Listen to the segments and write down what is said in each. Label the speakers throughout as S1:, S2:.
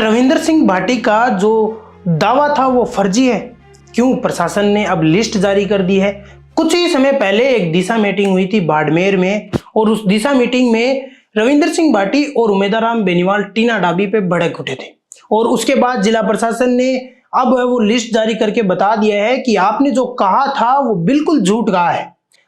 S1: रविंदर सिंह भाटी का जो दावा था वो फर्जी है? क्यों प्रशासन ने अब लिस्ट जारी कर दी है? कुछ ही समय पहले एक दिशा मीटिंग हुई थी बाड़मेर में और उस दिशा मीटिंग में रविंदर सिंह भाटी और उमेदराम बेनीवाल टीना डाबी पे भड़क उठे थे और उसके बाद जिला प्रशासन ने अब वो लिस्ट जारी करके बता दिया है कि आपने जो कहा था वो बिल्कुल झूठ कहा है,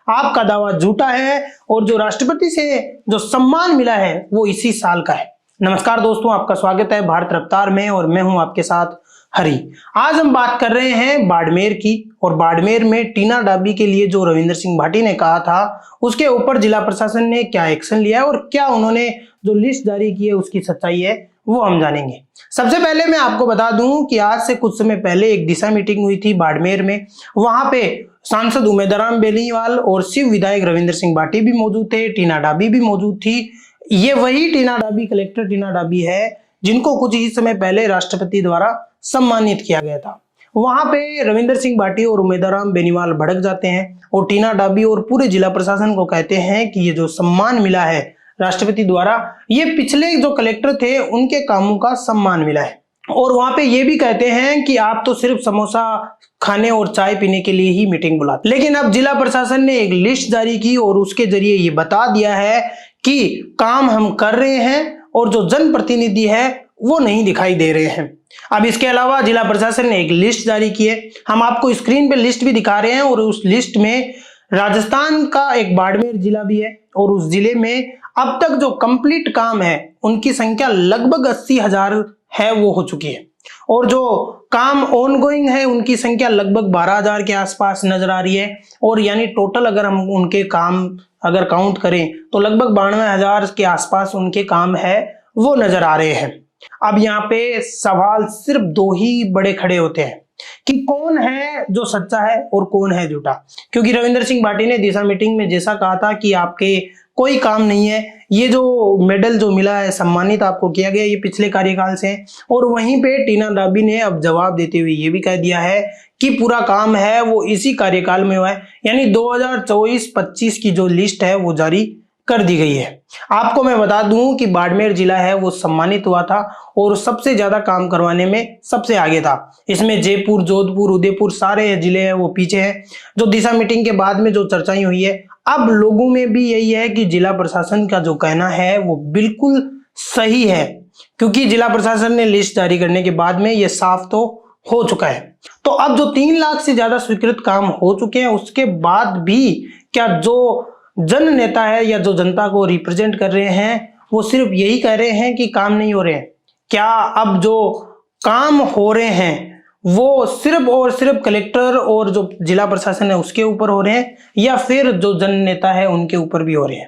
S1: आपका दावा झूठा है और जो राष्ट्रपति से जो सम्मान मिला है वो इसी साल का है। नमस्कार दोस्तों, आपका स्वागत है भारत रफ्तार में और मैं हूं आपके साथ हरी। आज हम बात कर रहे हैं बाड़मेर की और बाड़मेर में टीना डाबी के लिए जो रविंदर सिंह भाटी ने कहा था उसके ऊपर जिला प्रशासन ने क्या एक्शन लिया है और क्या उन्होंने जो लिस्ट जारी की है उसकी सच्चाई है वो हम जानेंगे। सबसे पहले मैं आपको बता दूं कि आज से कुछ समय पहले एक दिशा मीटिंग हुई थी बाड़मेर में। वहां पे सांसद उमेदराम बेनीवाल और शिव विधायक रविंदर सिंह भाटी भी मौजूद थे, टीना डाबी भी मौजूद थी। ये वही टीना डाबी, कलेक्टर टीना डाबी है जिनको कुछ ही समय पहले राष्ट्रपति द्वारा सम्मानित किया गया था। वहां पे रविंदर सिंह भाटी और उमेदराम बेनीवाल भड़क जाते हैं और टीना डाबी और पूरे जिला प्रशासन को कहते हैं कि ये जो सम्मान मिला है राष्ट्रपति द्वारा, ये पिछले जो कलेक्टर थे उनके कामों का सम्मान मिला है। और वहां पे ये भी कहते हैं कि आप तो सिर्फ समोसा खाने और चाय पीने के लिए ही मीटिंग बुलाते। लेकिन अब जिला प्रशासन ने एक लिस्ट जारी की और उसके जरिए ये बता दिया है कि काम हम कर रहे हैं और जो जनप्रतिनिधि है वो नहीं दिखाई दे रहे हैं। अब इसके अलावा जिला प्रशासन ने एक लिस्ट जारी की है, हम आपको स्क्रीन पे लिस्ट भी दिखा रहे हैं और उस लिस्ट में राजस्थान का एक बाड़मेर जिला भी है और उस जिले में अब तक जो कंप्लीट काम है उनकी संख्या लगभग 80,000 है वो हो चुकी है और जो काम ऑनगोइंग है उनकी संख्या लगभग 12,000 के आसपास नजर आ रही है। और यानी टोटल अगर हम उनके काम अगर काउंट करें तो लगभग 92,000 के आसपास उनके काम है वो नजर आ रहे हैं। अब यहाँ पे सवाल सिर्फ दो ही बड़े खड़े होते हैं कि कौन है जो सच्चा है और कौन है झूठा, क्योंकि रविंदर सिंह भाटी ने दिशा मीटिंग में जैसा कहा था कि आपके कोई काम नहीं है, ये जो मेडल जो मिला है सम्मानित आपको किया गया ये पिछले कार्यकाल से है। और वहीं पे टीना डाबी ने अब जवाब देते हुए ये भी कह दिया है कि पूरा काम है वो इसी कार्यकाल में हुआ है, यानी 2024-25 की जो लिस्ट है वो जारी कर दी गई है। आपको मैं बता दूं कि बाड़मेर जिला है वो सम्मानित हुआ था और सबसे ज्यादा काम करवाने में सबसे आगे था। इसमें जयपुर, जोधपुर, उदयपुर सारे जिले हैं वो पीछे हैं। जो दिशा मीटिंग के बाद में जो चर्चाएं हुई है, अब लोगों में भी यही है कि जिला प्रशासन का जो कहना है वो बिल्कुल सही है, क्योंकि जिला प्रशासन ने लिस्ट जारी करने के बाद में ये साफ तो हो चुका है। तो अब जो 3 लाख से ज्यादा स्वीकृत काम हो चुके हैं उसके बाद भी क्या जो जन नेता है या जो जनता को रिप्रेजेंट कर रहे हैं वो सिर्फ यही कह रहे हैं कि काम नहीं हो रहे हैं? क्या अब जो काम हो रहे हैं वो सिर्फ और सिर्फ कलेक्टर और जो जिला प्रशासन है उसके ऊपर हो रहे हैं या फिर जो जन नेता है उनके ऊपर भी हो रहे हैं?